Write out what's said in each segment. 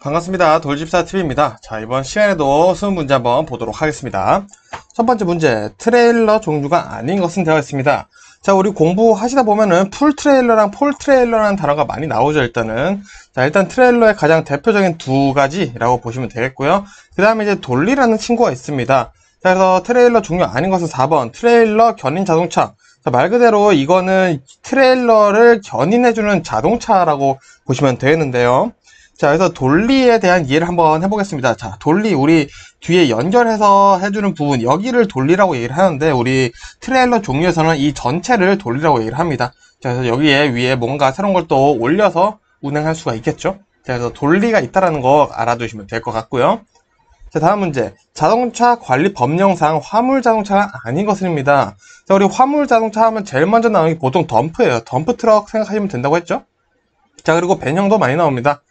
반갑습니다. 돌집사TV입니다. 자, 이번 시간에도 수능 문제 한번 보도록 하겠습니다. 첫 번째 문제, 트레일러 종류가 아닌 것은 되어 있습니다. 자, 우리 공부하시다 보면은 풀 트레일러랑 폴 트레일러라는 단어가 많이 나오죠, 일단은. 자, 일단 트레일러의 가장 대표적인 두 가지라고 보시면 되겠고요. 그 다음에 이제 돌리라는 친구가 있습니다. 자, 그래서 트레일러 종류 아닌 것은 4번, 트레일러 견인 자동차. 자, 말 그대로 이거는 트레일러를 견인해주는 자동차라고 보시면 되겠는데요. 자, 그래서 돌리에 대한 이해를 한번 해보겠습니다. 자, 돌리, 우리 뒤에 연결해서 해주는 부분, 여기를 돌리라고 얘기를 하는데, 우리 트레일러 종류에서는 이 전체를 돌리라고 얘기를 합니다. 자, 그래서 여기에 위에 뭔가 새로운 걸 또 올려서 운행할 수가 있겠죠? 자, 그래서 돌리가 있다라는 거 알아두시면 될 것 같고요. 자, 다음 문제. 자동차 관리 법령상 화물 자동차가 아닌 것입니다. 자, 우리 화물 자동차 하면 제일 먼저 나오는 게 보통 덤프예요. 덤프 트럭 생각하시면 된다고 했죠? 자, 그리고 벤형도 많이 나옵니다.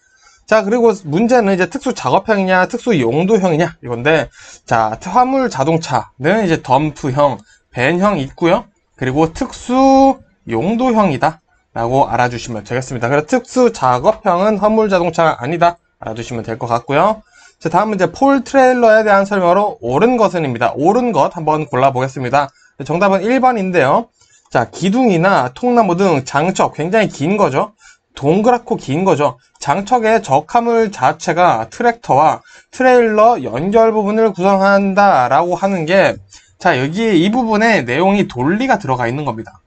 자, 그리고 문제는 이제 특수 작업형이냐, 특수 용도형이냐, 이건데, 자, 화물 자동차는 이제 덤프형, 벤형 있고요. 그리고 특수 용도형이다. 라고 알아주시면 되겠습니다. 그래서 특수 작업형은 화물 자동차가 아니다. 알아두시면 될 것 같고요. 자, 다음 문제, 폴 트레일러에 대한 설명으로 옳은 것은입니다. 옳은 것 한번 골라보겠습니다. 정답은 1번인데요. 자, 기둥이나 통나무 등 장척, 굉장히 긴 거죠. 동그랗고 긴 거죠. 장척의 적화물 자체가 트랙터와 트레일러 연결 부분을 구성한다 라고 하는 게, 자, 여기 이 부분에 내용이 돌리가 들어가 있는 겁니다.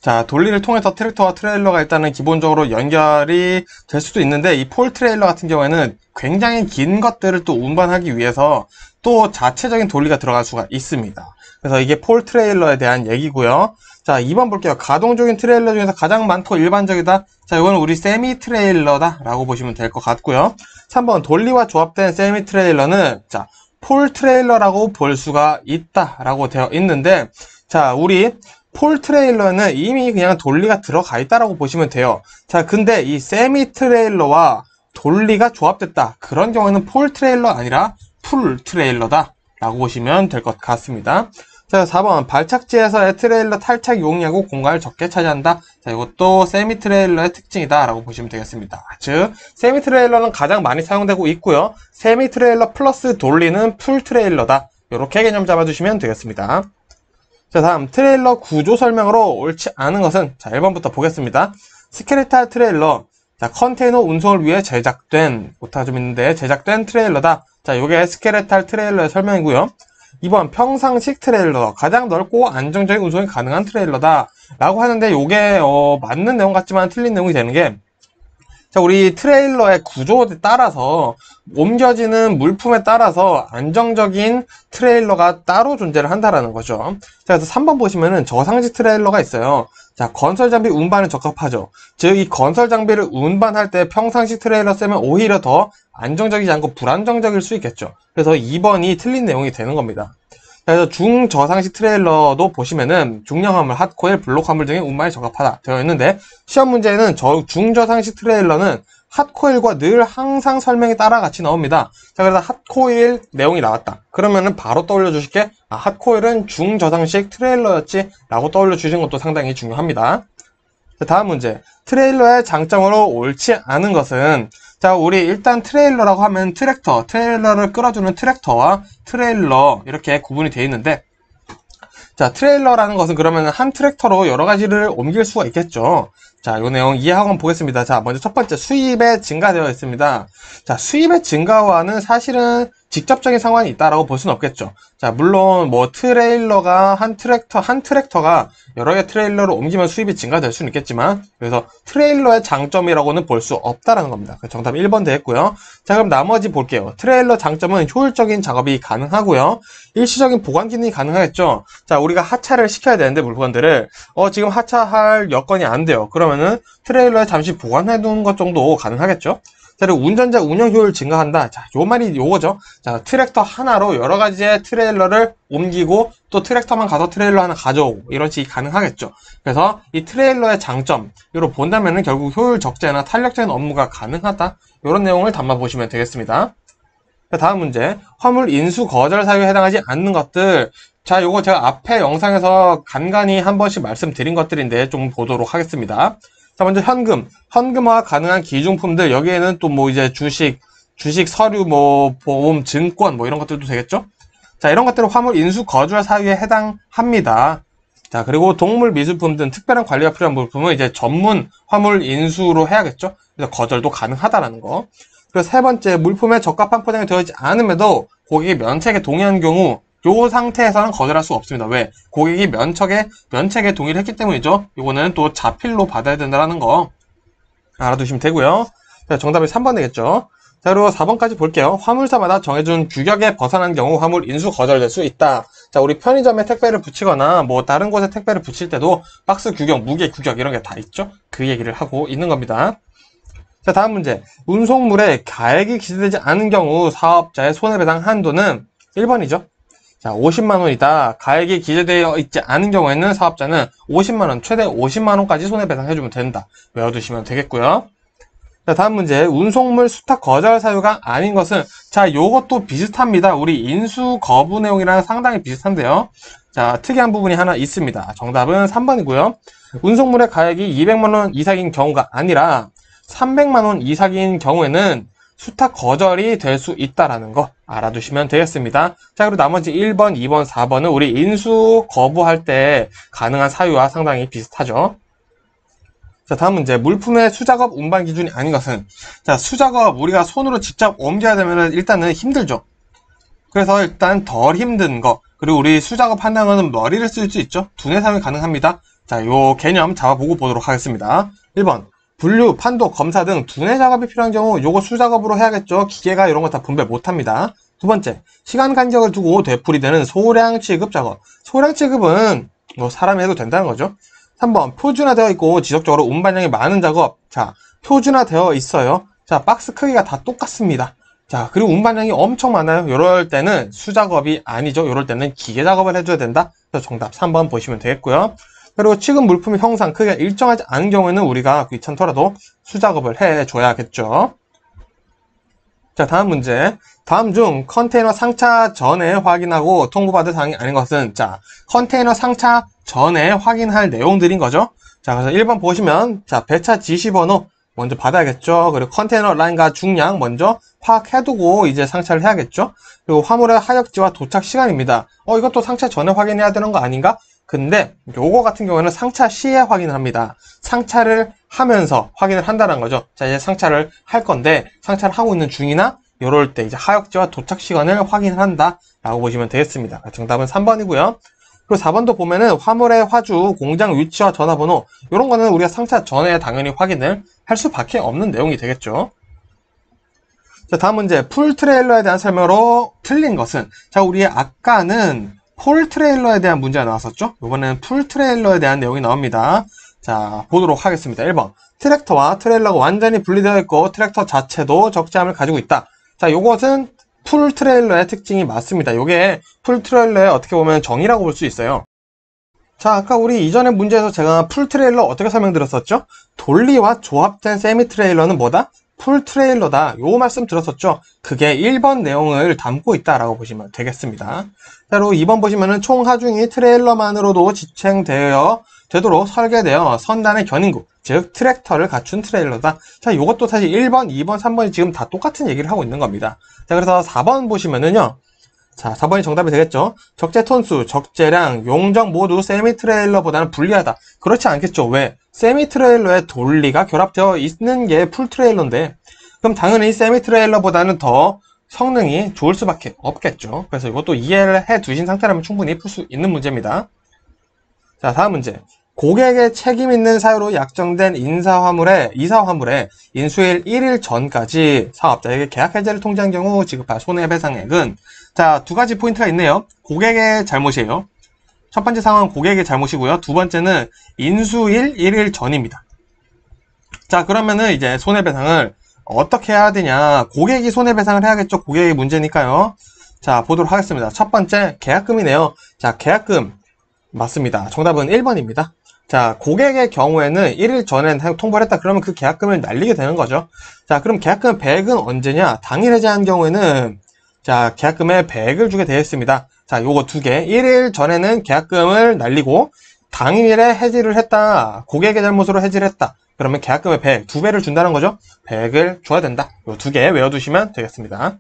자, 돌리를 통해서 트랙터와 트레일러가 일단은 기본적으로 연결이 될 수도 있는데, 이 폴 트레일러 같은 경우에는 굉장히 긴 것들을 또 운반하기 위해서 또 자체적인 돌리가 들어갈 수가 있습니다. 그래서 이게 폴 트레일러에 대한 얘기고요. 자, 2번 볼게요. 가동적인 트레일러 중에서 가장 많고 일반적이다. 자, 이거는 우리 세미 트레일러다 라고 보시면 될 것 같고요. 3번 돌리와 조합된 세미 트레일러는, 자, 폴 트레일러라고 볼 수가 있다 라고 되어 있는데, 자, 우리 폴 트레일러는 이미 그냥 돌리가 들어가 있다라고 보시면 돼요. 자, 근데 이 세미 트레일러와 돌리가 조합됐다. 그런 경우에는 폴 트레일러 아니라 풀 트레일러다 라고 보시면 될 것 같습니다. 자, 4번 발착지에서의 트레일러 탈착 용이하고 공간을 적게 차지한다. 자, 이것도 세미 트레일러의 특징이다 라고 보시면 되겠습니다. 즉, 세미 트레일러는 가장 많이 사용되고 있고요. 세미 트레일러 플러스 돌리는 풀 트레일러다. 이렇게 개념 잡아주시면 되겠습니다. 자, 다음 트레일러 구조 설명으로 옳지 않은 것은, 자, 1번부터 보겠습니다. 스켈레탈 트레일러, 자, 컨테이너 운송을 위해 제작된, 오타가 좀 있는데 제작된 트레일러다. 자, 요게 스켈레탈 트레일러의 설명이고요. 2번 평상식 트레일러, 가장 넓고 안정적인 운송이 가능한 트레일러다 라고 하는데, 요게 맞는 내용 같지만 틀린 내용이 되는 게, 자, 우리 트레일러의 구조에 따라서 옮겨지는 물품에 따라서 안정적인 트레일러가 따로 존재를 한다라는 거죠. 자, 그래서 3번 보시면은 저상식 트레일러가 있어요. 자, 건설 장비 운반에 적합하죠. 즉, 이 건설 장비를 운반할 때 평상식 트레일러 쓰면 오히려 더 안정적이지 않고 불안정적일 수 있겠죠. 그래서 2번이 틀린 내용이 되는 겁니다. 그래서 중저상식 트레일러도 보시면은 중형 화물, 핫코일, 블록 화물 등의 운반에 적합하다 되어 있는데, 시험 문제에는 중저상식 트레일러는 핫코일과 늘 항상 설명이 따라 같이 나옵니다. 자, 그래서 핫코일 내용이 나왔다. 그러면은 바로 떠올려 주실 게, 아, 핫코일은 중저상식 트레일러였지 라고 떠올려 주시는 것도 상당히 중요합니다. 자, 다음 문제. 트레일러의 장점으로 옳지 않은 것은, 자, 우리 일단 트레일러라고 하면 트랙터, 트레일러를 끌어주는 트랙터와 트레일러 이렇게 구분이 되어 있는데, 자, 트레일러라는 것은 그러면 한 트랙터로 여러 가지를 옮길 수가 있겠죠. 자, 이 내용 이해하고 한번 보겠습니다. 자, 먼저 첫 번째 수입에 증가되어 있습니다. 자, 수입의 증가와는 사실은 직접적인 상관이 있다라고 볼 수는 없겠죠. 자, 물론 뭐 트레일러가 한 트랙터가 여러 개 트레일러를 옮기면 수입이 증가될 수는 있겠지만, 그래서 트레일러의 장점이라고는 볼 수 없다라는 겁니다. 정답 1번 되겠고요. 자, 그럼 나머지 볼게요. 트레일러 장점은 효율적인 작업이 가능하고요. 일시적인 보관 기능이 가능하겠죠. 자, 우리가 하차를 시켜야 되는데 물건들을 지금 하차할 여건이 안 돼요. 그러면은 트레일러에 잠시 보관해 두는 것 정도 가능하겠죠. 자, 그리고 운전자 운영 효율 증가한다. 자, 요 말이 요거죠. 자, 트랙터 하나로 여러 가지의 트레일러를 옮기고 또 트랙터만 가서 트레일러 하나 가져오고 이런 식이 가능하겠죠. 그래서 이 트레일러의 장점, 이로 본다면은 결국 효율 적재나 탄력적인 업무가 가능하다. 이런 내용을 담아 보시면 되겠습니다. 자, 다음 문제. 화물 인수 거절 사유에 해당하지 않는 것들. 자, 요거 제가 앞에 영상에서 간간히 한 번씩 말씀드린 것들인데 좀 보도록 하겠습니다. 자, 먼저 현금. 현금화 가능한 기중품들, 여기에는 또 뭐 이제 주식, 서류, 뭐 보험, 증권, 뭐 이런 것들도 되겠죠? 자, 이런 것들은 화물 인수 거주할 사유에 해당합니다. 자, 그리고 동물 미술품 등 특별한 관리가 필요한 물품은 이제 전문 화물 인수로 해야겠죠? 그래서 거절도 가능하다라는 거. 그리고 세 번째, 물품에 적합한 포장이 되어있지 않음에도 고객이 면책에 동의한 경우 요 상태에서는 거절할 수 없습니다. 왜? 고객이 면책에 동의를 했기 때문이죠. 요거는 또 자필로 받아야 된다는 거 알아두시면 되고요. 자, 정답이 3번 되겠죠. 자, 그리고 4번까지 볼게요. 화물사마다 정해준 규격에 벗어난 경우 화물 인수 거절될 수 있다. 자, 우리 편의점에 택배를 붙이거나 뭐 다른 곳에 택배를 붙일 때도 박스 규격, 무게 규격 이런 게 다 있죠. 그 얘기를 하고 있는 겁니다. 자, 다음 문제. 운송물에 가액이 기재되지 않은 경우 사업자의 손해배상 한도는 1번이죠. 자, 50만원이다. 가액이 기재되어 있지 않은 경우에는 사업자는 50만원, 최대 50만원까지 손해배상해주면 된다. 외워두시면 되겠고요. 자, 다음 문제. 운송물 수탁 거절 사유가 아닌 것은, 자, 요것도 비슷합니다. 우리 인수 거부 내용이랑 상당히 비슷한데요. 자, 특이한 부분이 하나 있습니다. 정답은 3번이고요. 운송물의 가액이 200만원 이상인 경우가 아니라 300만원 이상인 경우에는 수탁 거절이 될 수 있다라는 거 알아두시면 되겠습니다. 자, 그리고 나머지 1번, 2번, 4번은 우리 인수 거부할 때 가능한 사유와 상당히 비슷하죠. 자, 다음 문제. 물품의 수작업 운반 기준이 아닌 것은, 자, 수작업 우리가 손으로 직접 옮겨야 되면 일단은 힘들죠. 그래서 일단 덜 힘든 거, 그리고 우리 수작업 한다는 것은 머리를 쓸 수 있죠. 두뇌 사용이 가능합니다. 자, 요 개념 잡아보고 보도록 하겠습니다. 1번. 분류, 판독, 검사 등 두뇌 작업이 필요한 경우 요거 수작업으로 해야겠죠. 기계가 이런 거 다 분배 못합니다. 두 번째, 시간 간격을 두고 되풀이되는 소량 취급 작업. 소량 취급은 뭐 사람이 해도 된다는 거죠. 3번, 표준화되어 있고 지속적으로 운반량이 많은 작업. 자, 표준화되어 있어요. 자, 박스 크기가 다 똑같습니다. 자, 그리고 운반량이 엄청 많아요. 이럴 때는 수작업이 아니죠. 이럴 때는 기계 작업을 해줘야 된다. 그래서 정답 3번 보시면 되겠고요. 그리고 취급 물품의 형상, 크기가 일정하지 않은 경우에는 우리가 귀찮더라도 수작업을 해줘야겠죠. 자, 다음 문제. 다음 중 컨테이너 상차 전에 확인하고 통보받을 사항이 아닌 것은, 자, 컨테이너 상차 전에 확인할 내용들인 거죠. 자, 그래서 1번 보시면, 자, 배차 지시번호 먼저 받아야겠죠. 그리고 컨테이너 라인과 중량 먼저 파악해두고 이제 상차를 해야겠죠. 그리고 화물의 하역지와 도착 시간입니다. 이것도 상차 전에 확인해야 되는 거 아닌가? 근데 요거 같은 경우에는 상차 시에 확인을 합니다. 상차를 하면서 확인을 한다는 거죠. 자, 이제 상차를 할 건데 상차를 하고 있는 중이나 요럴 때 이제 하역지와 도착 시간을 확인을 한다 라고 보시면 되겠습니다. 정답은 3번이고요. 그리고 4번도 보면은 화물의 화주, 공장 위치와 전화번호 이런 거는 우리가 상차 전에 당연히 확인을 할 수밖에 없는 내용이 되겠죠. 자, 다음 문제. 풀 트레일러에 대한 설명으로 틀린 것은, 자, 우리 아까는 폴 트레일러에 대한 문제가 나왔었죠? 이번에는 풀 트레일러에 대한 내용이 나옵니다. 자, 보도록 하겠습니다. 1번. 트랙터와 트레일러가 완전히 분리되어 있고 트랙터 자체도 적재함을 가지고 있다. 자, 요것은 풀 트레일러의 특징이 맞습니다. 요게 풀 트레일러의 어떻게 보면 정의라고 볼 수 있어요. 자, 아까 우리 이전의 문제에서 제가 풀 트레일러 어떻게 설명드렸었죠? 돌리와 조합된 세미 트레일러는 뭐다? 풀 트레일러다. 요 말씀 들었었죠? 그게 1번 내용을 담고 있다라고 보시면 되겠습니다. 자, 그리고 2번 보시면은 총 하중이 트레일러만으로도 지탱되어 되도록 설계되어 선단의 견인구, 즉 트랙터를 갖춘 트레일러다. 자, 요것도 사실 1번, 2번, 3번이 지금 다 똑같은 얘기를 하고 있는 겁니다. 자, 그래서 4번 보시면은요. 자, 4번이 정답이 되겠죠? 적재 톤수, 적재량, 용적 모두 세미 트레일러보다는 불리하다. 그렇지 않겠죠? 왜? 세미 트레일러에 돌리가 결합되어 있는 게 풀 트레일러인데, 그럼 당연히 세미 트레일러보다는 더 성능이 좋을 수밖에 없겠죠. 그래서 이것도 이해를 해 두신 상태라면 충분히 풀 수 있는 문제입니다. 자, 다음 문제. 고객의 책임 있는 사유로 약정된 이사 화물에 인수일 1일 전까지 사업자에게 계약 해지를 통지한 경우 지급할 손해배상액은, 자, 두 가지 포인트가 있네요. 고객의 잘못이에요. 첫 번째 상황은 고객의 잘못이고요. 두 번째는 인수일 1일 전입니다. 자, 그러면은 이제 손해배상을 어떻게 해야 되냐. 고객이 손해배상을 해야겠죠. 고객의 문제니까요. 자, 보도록 하겠습니다. 첫 번째, 계약금이네요. 자, 계약금. 맞습니다. 정답은 1번입니다. 자, 고객의 경우에는 1일 전에 통보를 했다. 그러면 그 계약금을 날리게 되는 거죠. 자, 그럼 계약금 100은 언제냐? 당일 해지한 경우에는, 자, 계약금에 100을 주게 되어 있습니다. 자, 요거 두 개. 1일 전에는 계약금을 날리고, 당일에 해지를 했다. 고객의 잘못으로 해지를 했다. 그러면 계약금의 100, 2배를 준다는 거죠. 100을 줘야 된다. 요 2개 외워두시면 되겠습니다.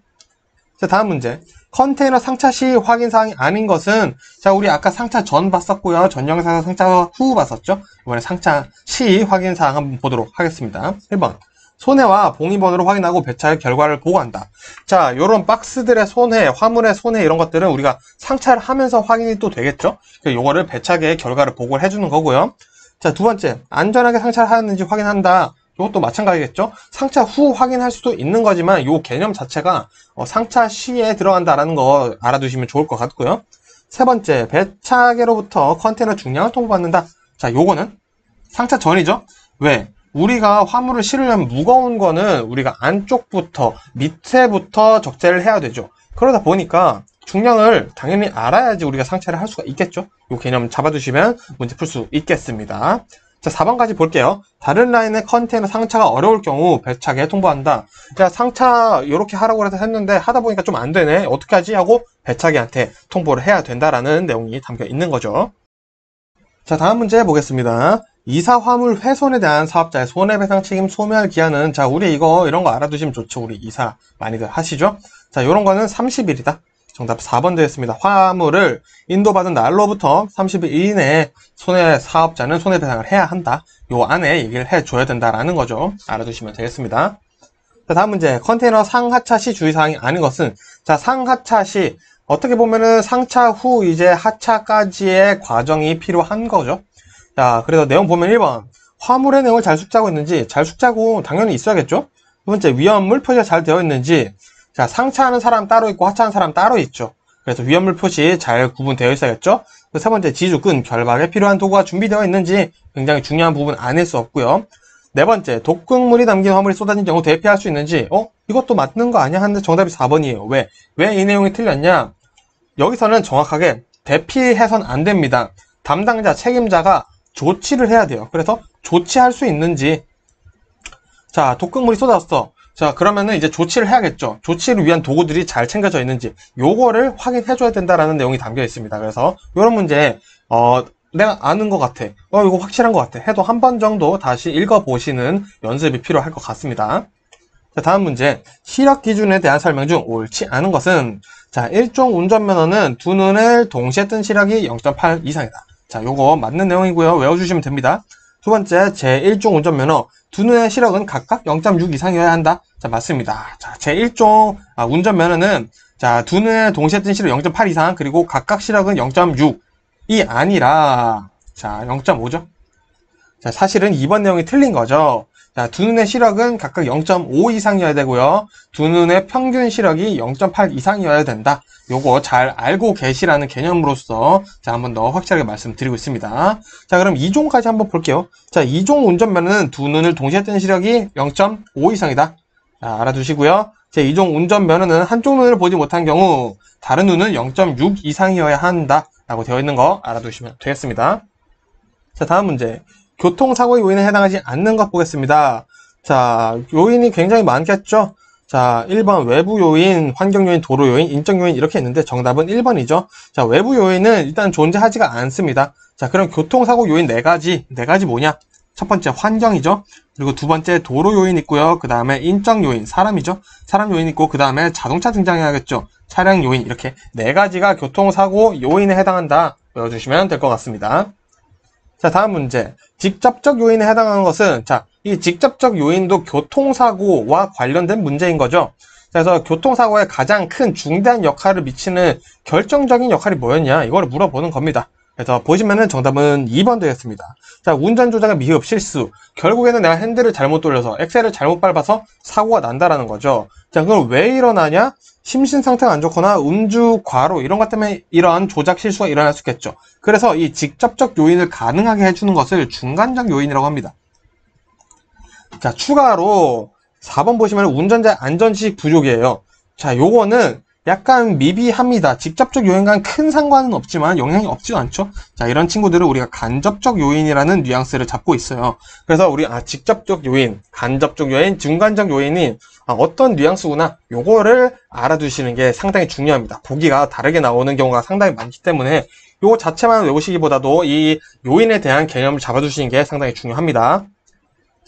자, 다음 문제. 컨테이너 상차 시 확인사항이 아닌 것은, 자, 우리 아까 상차 전 봤었고요. 전 영상에서 상차 후 봤었죠. 이번에 상차 시 확인사항 한번 보도록 하겠습니다. 1번. 손해와 봉인번호로 확인하고 배차의 결과를 보고한다. 자, 요런 박스들의 손해, 화물의 손해 이런 것들은 우리가 상차를 하면서 확인이 또 되겠죠. 요거를 배차의 결과를 보고를 해주는 거고요. 자, 두 번째. 안전하게 상차를 하였는지 확인한다. 이것도 마찬가지겠죠. 상차 후 확인할 수도 있는 거지만 이 개념 자체가 상차 시에 들어간다라는 거 알아두시면 좋을 것 같고요. 세 번째, 배차계로부터 컨테이너 중량을 통보받는다. 자, 요거는 상차 전이죠. 왜? 우리가 화물을 실으려면 무거운 거는 우리가 안쪽부터 밑에부터 적재를 해야 되죠. 그러다 보니까 중량을 당연히 알아야지 우리가 상차를 할 수가 있겠죠. 이 개념 잡아두시면 문제 풀 수 있겠습니다. 자, 4번까지 볼게요. 다른 라인의 컨테이너 상차가 어려울 경우 배차계에 통보한다. 자, 상차 이렇게 하라고 해서 했는데 하다 보니까 좀 안 되네. 어떻게 하지? 하고 배차계한테 통보를 해야 된다라는 내용이 담겨 있는 거죠. 자, 다음 문제 보겠습니다. 이사 화물 훼손에 대한 사업자의 손해배상 책임 소멸 기한은, 자, 우리 이런 거 알아두시면 좋죠. 우리 이사 많이들 하시죠? 자, 요런 거는 30일이다. 정답 4번 되겠습니다. 화물을 인도받은 날로부터 30일 이내에 사업자는 손해배상을 해야 한다. 요 안에 얘기를 해줘야 된다라는 거죠. 알아두시면 되겠습니다. 자, 다음 문제. 컨테이너 상하차 시 주의사항이 아닌 것은, 자, 상하차 시, 어떻게 보면은 상차 후 이제 하차까지의 과정이 필요한 거죠. 자, 그래서 내용 보면 1번. 화물의 내용을 잘 숙지하고 있는지, 잘 숙지하고 당연히 있어야겠죠? 두 번째, 위험물 표시가 잘 되어 있는지, 자, 상차하는 사람 따로 있고 하차하는 사람 따로 있죠. 그래서 위험물 표시 잘 구분되어 있어야겠죠. 세 번째, 지주, 끈, 결박에 필요한 도구가 준비되어 있는지 굉장히 중요한 부분 아닐 수 없고요. 네 번째, 독극물이 담긴 화물이 쏟아진 경우 대피할 수 있는지, 이것도 맞는 거 아니야? 하는데 정답이 4번이에요. 왜 이 내용이 틀렸냐? 여기서는 정확하게 대피해선 안 됩니다. 담당자, 책임자가 조치를 해야 돼요. 그래서 조치할 수 있는지, 자, 독극물이 쏟아졌어. 자, 그러면은 이제 조치를 해야겠죠. 조치를 위한 도구들이 잘 챙겨져 있는지 요거를 확인해줘야 된다라는 내용이 담겨 있습니다. 그래서 이런 문제 내가 아는 것 같아. 이거 확실한 것 같아. 해도 한 번 정도 다시 읽어보시는 연습이 필요할 것 같습니다. 자, 다음 문제. 시력 기준에 대한 설명 중 옳지 않은 것은, 자, 일종 운전면허는 두 눈을 동시에 뜬 시력이 0.8 이상이다. 자, 요거 맞는 내용이고요. 외워주시면 됩니다. 두 번째, 제1종 운전면허. 두 눈의 시력은 각각 0.6 이상이어야 한다. 자, 맞습니다. 자, 제1종 운전면허는, 자, 두 눈의 동시에 뜬 시력 0.8 이상, 그리고 각각 시력은 0.6이 아니라, 자, 0.5죠. 자, 사실은 2번 내용이 틀린 거죠. 자, 두 눈의 시력은 각각 0.5 이상이어야 되고요. 두 눈의 평균 시력이 0.8 이상이어야 된다. 요거 잘 알고 계시라는 개념으로서 자, 한 번 더 확실하게 말씀드리고 있습니다. 자, 그럼 2종까지 한번 볼게요. 자, 2종 운전면허는 두 눈을 동시에 뜬 시력이 0.5 이상이다. 자, 알아두시고요. 제 2종 운전면허는 한쪽 눈을 보지 못한 경우 다른 눈은 0.6 이상이어야 한다. 라고 되어 있는 거 알아두시면 되겠습니다. 자, 다음 문제. 교통사고의 요인에 해당하지 않는 것 보겠습니다. 자, 요인이 굉장히 많겠죠? 자, 1번 외부 요인, 환경 요인, 도로 요인, 인적 요인 이렇게 있는데 정답은 1번이죠. 자, 외부 요인은 일단 존재하지가 않습니다. 자, 그럼 교통사고 요인 네 가지 뭐냐? 첫 번째 환경이죠. 그리고 두 번째 도로 요인 있고요. 그 다음에 인적 요인, 사람이죠. 사람 요인 있고 그 다음에 자동차 등장해야겠죠. 차량 요인 이렇게 네 가지가 교통사고 요인에 해당한다. 외워주시면 될 것 같습니다. 자, 다음 문제. 직접적 요인에 해당하는 것은, 자, 이 직접적 요인도 교통사고와 관련된 문제인 거죠. 그래서 교통사고에 가장 큰 중대한 역할을 미치는 결정적인 역할이 뭐였냐? 이걸 물어보는 겁니다. 그래서 보시면은 정답은 2번 되겠습니다. 자, 운전 조작의 미흡, 실수. 결국에는 내가 핸들을 잘못 돌려서 엑셀을 잘못 밟아서 사고가 난다라는 거죠. 자, 그럼 왜 일어나냐? 심신 상태가 안 좋거나 음주 과로 이런 것 때문에 이러한 조작 실수가 일어날 수 있겠죠. 그래서 이 직접적 요인을 가능하게 해주는 것을 중간적 요인이라고 합니다. 자, 추가로 4번 보시면 운전자 안전지식 부족이에요. 자, 요거는 약간 미비합니다. 직접적 요인과는 큰 상관은 없지만 영향이 없지도 않죠. 자, 이런 친구들은 우리가 간접적 요인이라는 뉘앙스를 잡고 있어요. 그래서 우리 직접적 요인, 간접적 요인, 중간적 요인이 어떤 뉘앙스구나 요거를 알아두시는 게 상당히 중요합니다. 보기가 다르게 나오는 경우가 상당히 많기 때문에 요거 자체만 외우시기보다도 이 요인에 대한 개념을 잡아두시는 게 상당히 중요합니다.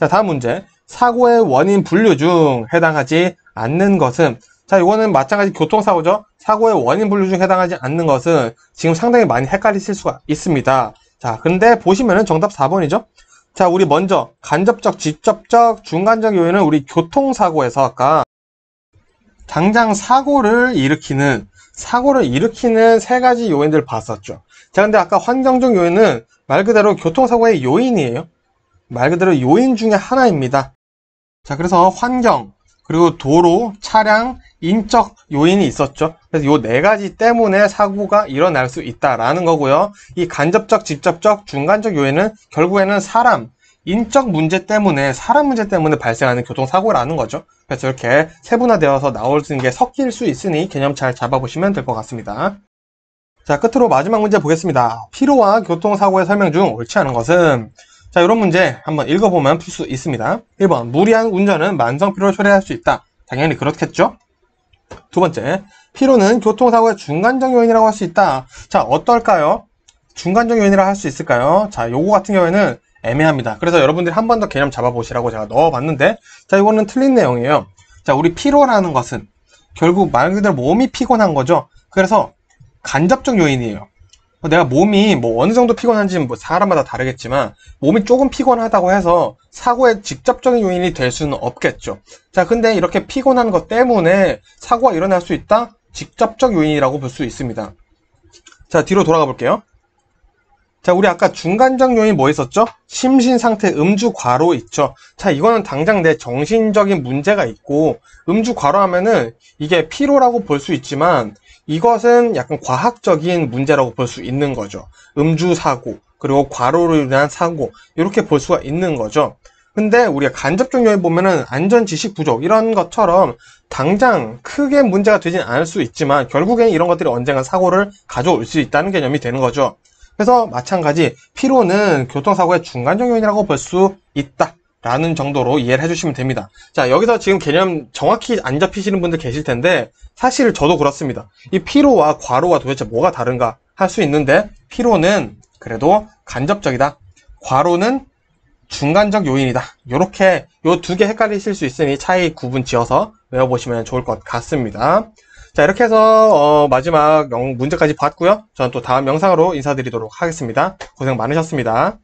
자, 다음 문제. 사고의 원인 분류 중 해당하지 않는 것은, 자, 이거는 마찬가지 교통사고죠. 사고의 원인 분류 중 해당하지 않는 것은 지금 상당히 많이 헷갈리실 수가 있습니다. 자, 근데 보시면은 정답 4번이죠. 자, 우리 먼저 간접적, 직접적, 중간적 요인은 우리 교통사고에서 아까 당장 사고를 일으키는 세 가지 요인들을 봤었죠. 자, 근데 아까 환경적 요인은 말 그대로 교통사고의 요인이에요. 말 그대로 요인 중에 하나입니다. 자, 그래서 환경, 그리고 도로, 차량, 인적 요인이 있었죠. 그래서 요 네 가지 때문에 사고가 일어날 수 있다라는 거고요. 이 간접적, 직접적, 중간적 요인은 결국에는 인적 문제 때문에, 사람 문제 때문에 발생하는 교통사고라는 거죠. 그래서 이렇게 세분화되어서 나올 수 있는 게 섞일 수 있으니 개념 잘 잡아보시면 될 것 같습니다. 자, 끝으로 마지막 문제 보겠습니다. 피로와 교통사고의 설명 중 옳지 않은 것은, 자, 이런 문제 한번 읽어보면 풀 수 있습니다. 1번, 무리한 운전은 만성피로를 초래할 수 있다. 당연히 그렇겠죠? 두 번째, 피로는 교통사고의 중간적 요인이라고 할 수 있다. 자, 어떨까요? 중간적 요인이라고 할 수 있을까요? 자, 요거 같은 경우에는 애매합니다. 그래서 여러분들이 한 번 더 개념 잡아보시라고 제가 넣어봤는데, 자, 이거는 틀린 내용이에요. 자, 우리 피로라는 것은 결국 말 그대로 몸이 피곤한 거죠. 그래서 간접적 요인이에요. 내가 몸이 뭐 어느 정도 피곤한지는 뭐 사람마다 다르겠지만 몸이 조금 피곤하다고 해서 사고의 직접적인 요인이 될 수는 없겠죠. 자, 근데 이렇게 피곤한 것 때문에 사고가 일어날 수 있다? 직접적 요인이라고 볼 수 있습니다. 자, 뒤로 돌아가 볼게요. 자, 우리 아까 중간적 요인 뭐 있었죠? 심신상태 음주 과로 있죠. 자, 이거는 당장 내 정신적인 문제가 있고 음주 과로하면은 이게 피로라고 볼 수 있지만 이것은 약간 과학적인 문제라고 볼 수 있는 거죠. 음주 사고, 그리고 과로로 인한 사고, 이렇게 볼 수가 있는 거죠. 근데 우리가 간접적 요인 보면은 안전 지식 부족, 이런 것처럼 당장 크게 문제가 되진 않을 수 있지만 결국엔 이런 것들이 언젠가 사고를 가져올 수 있다는 개념이 되는 거죠. 그래서 마찬가지 피로는 교통사고의 중간적 요인이라고 볼 수 있다 라는 정도로 이해를 해주시면 됩니다. 자, 여기서 지금 개념 정확히 안 잡히시는 분들 계실 텐데 사실 저도 그렇습니다. 이 피로와 과로가 도대체 뭐가 다른가 할 수 있는데 피로는 그래도 간접적이다, 과로는 중간적 요인이다. 요렇게 요 두 개 헷갈리실 수 있으니 차이 구분 지어서 외워보시면 좋을 것 같습니다. 자, 이렇게 해서 마지막 문제까지 봤고요. 저는 또 다음 영상으로 인사드리도록 하겠습니다. 고생 많으셨습니다.